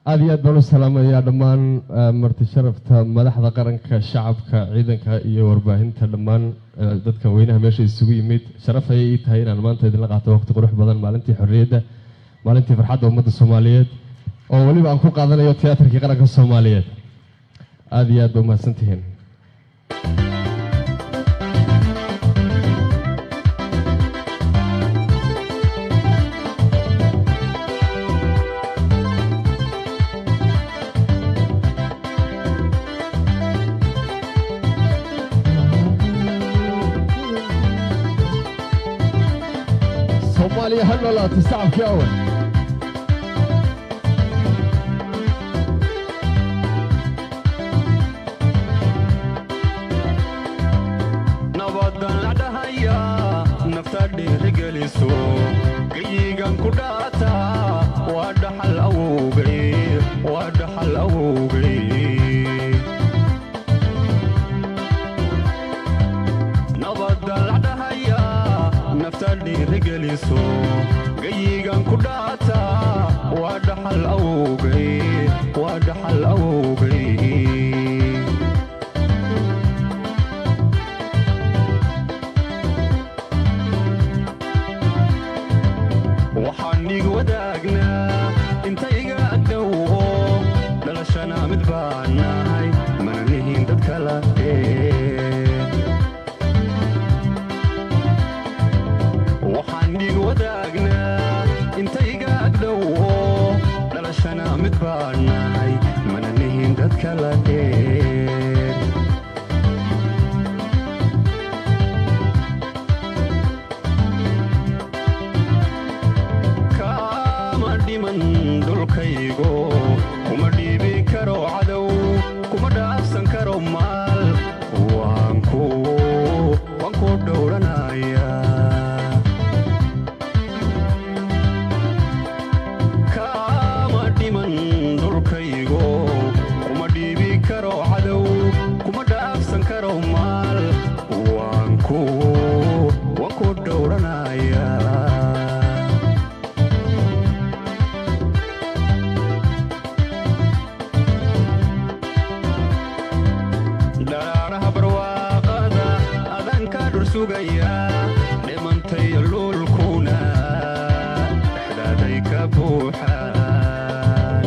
هذه أدبر السلام يا دمان مرتشرفت مدحضة قرنك شعبك عيدك يورباهن تدمان دتك وينها ماشي السوي ميت شرف هي تهين أنا ما أنت إذا لقيت وقت قروح بدل مالنتي حرية مالنتي فرحة ومد الصوماليات أو ولي بأنكو قاعدين يو تياتر كي قرنك الصوماليات هذه أدبر ما سنتهين صوماليا هلا لا تستعب في أول نبض لدهيا نفتدي رجلسو قيقان كداتا ودحل أوغي ودحل أوغي نبض لدهيا نفتدي رجلسو قيقان كداتا ودحل أوغي ودحل أوغي وحنيق وداقنا انتيقا أدوه للشنا مدبعناي منهين دادكلا وحنيق وداقنا انتيقا أدوه للشنا مدبعناي منهين دادكلا dulkaygo kuma dhiibi karo cadow kuma dhaafsan karo maal waan ku dhowranaya kama dhiman dulkaygo kuma dhiibi karo cadow kuma dhaafsan karo maal waan ku dhowranaya dhimantay lulkuna dhexdaaday ka buuxaan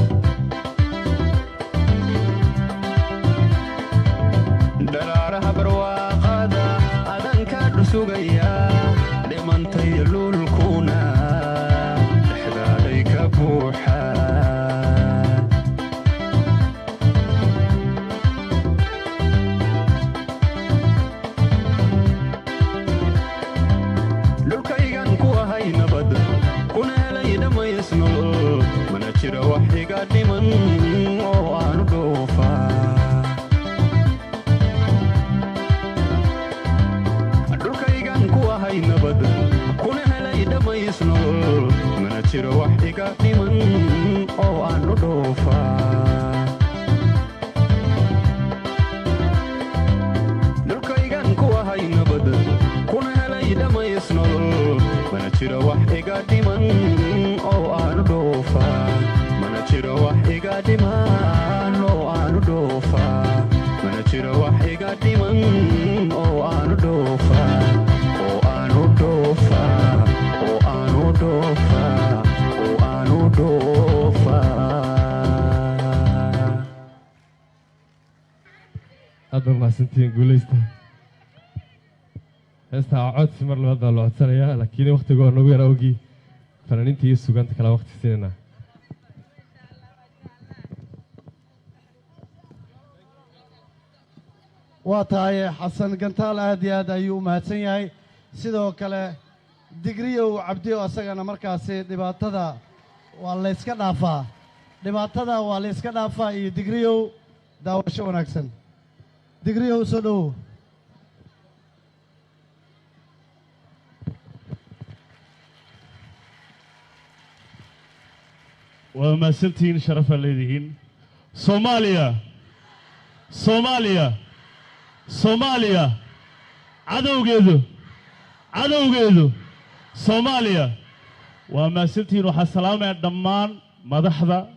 dharaaraha barwaaqada adanka dhusugaya dhimantay lulkuna dhexdaaday ka buuxaan nabad kuna helay dhamaysnol mana jiro wax iga dhiman oo aanu dhoofaa dhulkaygan ku ahay nabad kuna helay dhamaysnol mana jiro wax iga dhiman oo aanu dhoofaa dhulkaygan ku ahay nabad kuna helay dhamaysnol mana jiro wax iga dhiman oo aanu dhoofaa mana jiro wax iga dhiman oo aanu dhoofaa mana jiro wax iga dhiman oo aanu dhoofaa oo aanu dhoofaa oo aanu dhoofaa oo aanu dhoofaa هذا ما سنتين قوليسته هسه عاد في مرة هذا لو عدسنا لكن وقت جوا نبي راوجي فنانين تيجي سجان تكلا وقت سننا واتاي حسن قنطال هذه يوم هتسيني سيدو كله دقريو عبديو أسجنا مركزي دبعتها والله إسكنافا دبعتها والله إسكنافا دقريو داوشون أكسن دقريو سلو وما سنتين شرف الليدين صوماليا صوماليا صوماليا عدو جيدو صوماليا وما سنتين وحسلامة دمان مدحضة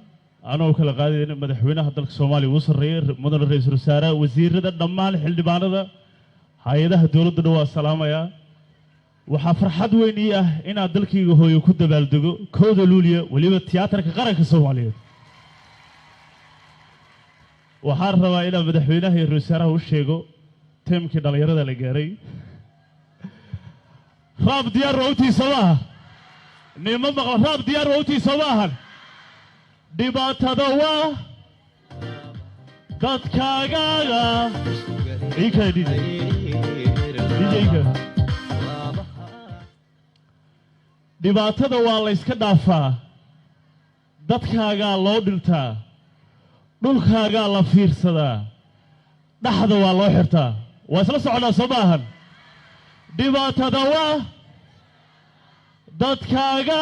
anoo kala qaadayna madaxweynaha dalka Soomaaliya uu sareeyay mudane ra'iisul wasaaraha wasiirada dhammaan xildhibaanada hay'adaha dawladda waa salaamaya waxa farxad weyn ii ah in aan dalkayga hooyo ku dabaaldego kooda luuliya waliba tiyaatarka qaranka Soomaaliyeed waxaan rabaa inaan madaxweynaha iyo ra'iisul wasaaraha u sheego teemkii dhalinyarada la gaaray raab diyaar wawtii Soomaa nima maqal raab diyaar wawtii Soomaa dhibaatada waa dadkaaga ikadide dhibaatada waa la iska dhaafaa dadkaaga loo dhintaa dhulkaaga la fiirsadaa dhaxda waa loo xirtaa waa isla soconaa Soomaahan dhibaatada waa dadkaaga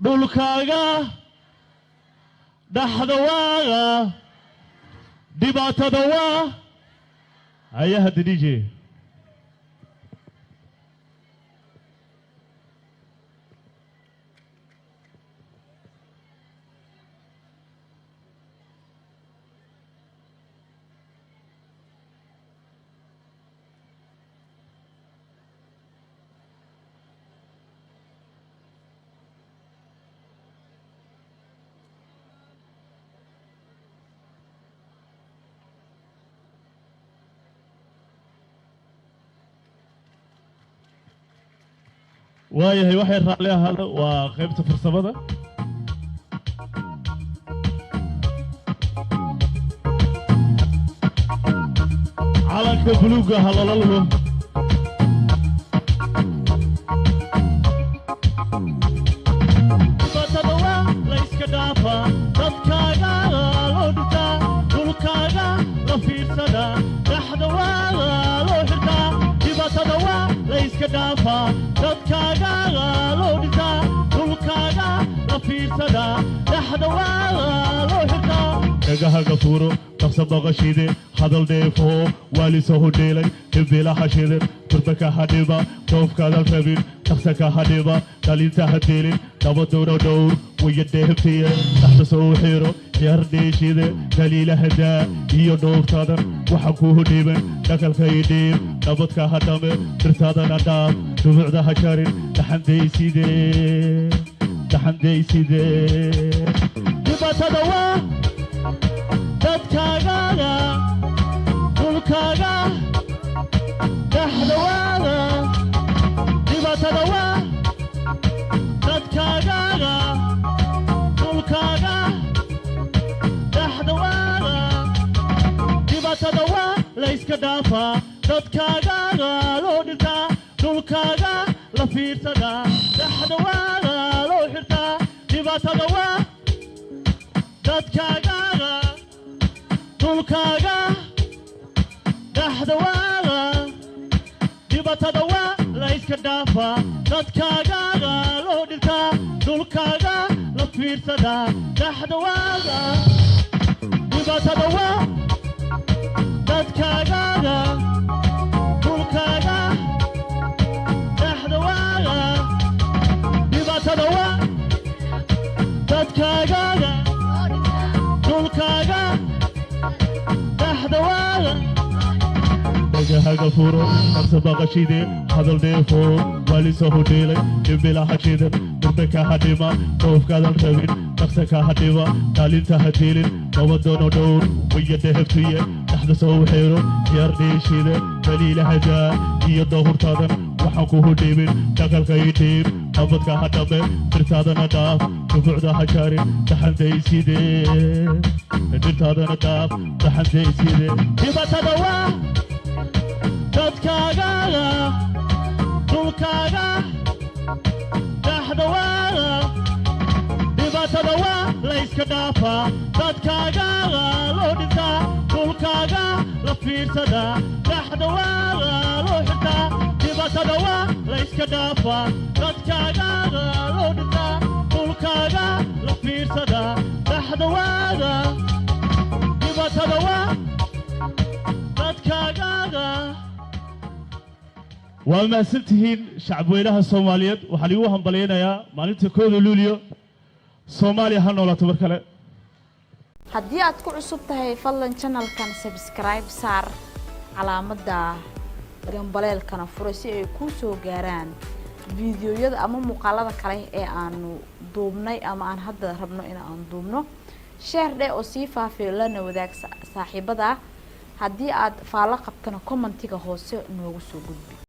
dhulkaaga dhaxda waa dhibaatada waa ayaha DJ waayahay waxay raali ahaada waa qaybta farsamada calanka buluuga halalalo dhibaatada waa la iska dhaafaa dadkaaga loo dhintaa dhulkaaga la fiirsadaa dhaxda waa loo xirtaa dhibaatada waa la iska dhaafaa dadkaaga loo dhintaa dhulkaaga la fiirsadaa dhaxda waa loo xirtaa dhagahaga fuuro dhaqsa baqashide hadal dheefo waalisoo hudheelay dhibila hashide turbaka hadhiba dhoofkaadal rabin dhaqsaka hadhiba dhalinta hadeelin dabadowna dhowr waya dheeftiye dhaxda soo xiro yardheeshide daliila hadaa iyo dhowrtaadan waxa ku hudhiban dhakalka idhiib dhabadka hadhame dirtaadana dhaaf dhubucda ha jarin dhaxandayside dhibaatada waa dadkaaga dhulkaaga dhaxda waa dhibaatada waa dadkaaga dhulkaaga dhaxda waa dhibaatada waa la iska dhaafaa dadkaaga loo dhintaa dhulkaaga la fiirsadaa dhaxda waa loo xirtaa dhibaatada waa dadkaaga dhulkaaga dhaxda waa dhibaatada waa la iska dhaafaa dadkaaga loo dhintaa dhulkaaga la fiirsadaa dhaxda waa dhibaatada waa dadkaaga dhulkaaga dhaxda waa dhibaatada waa dadkaaga dhulkaaga dhaxda waa dhagahaga furo dhaqsa baqashide hadal dheefo waalisoo hudheelay dhibila hashide turbaka hadhima dhoofkaadan rabin dhaqsaka hadhiba dhalinta hadeelin dabadoono dhowr waya dheeftiye dhaxda soo xiro yardheeshide daliila hadaa iyo dhowrtaadan waxaan ku hudhiibin dhakalka idhiib dhabadka hadhame dirtaadana dhaaf dhubucda ha jarin dhaxandayside dirtaadana dhaaf dhaxandayside dhibaatada waa dadkaaga dhulkaaga dhaxda waa dhibaatada waa la iska dhaafaa dadkaaga loo dhintaa dhulkaaga la fiirsadaa dhaxda waa loo xirtaa dhibaatada waa la iska dhaafaa dadkaaga loo dhintaa dhulkaaga la fiirsadaa dhaxda waa dhibaatada waa dadkaaga waa mahadsantihiin shacabweynaha Soomaaliyeed waxaan igu hambaleynayaa maalinta kooda luuliyo soomaaliya ha noolaato mar kale haddii aad ku cusub tahay fadlan channelkan subscribe saar calaamadda gambaleelkana furo si ay kuu soo gaaraan fiidiyoyada ama muuqaalada kale ee aanu duubnay ama aan hadda rabno in aan duubno share dhe oo sii faafiyo lana wadaag saaxiibada haddii aad faalo qabtana commentiga hoose noogu soo gudbi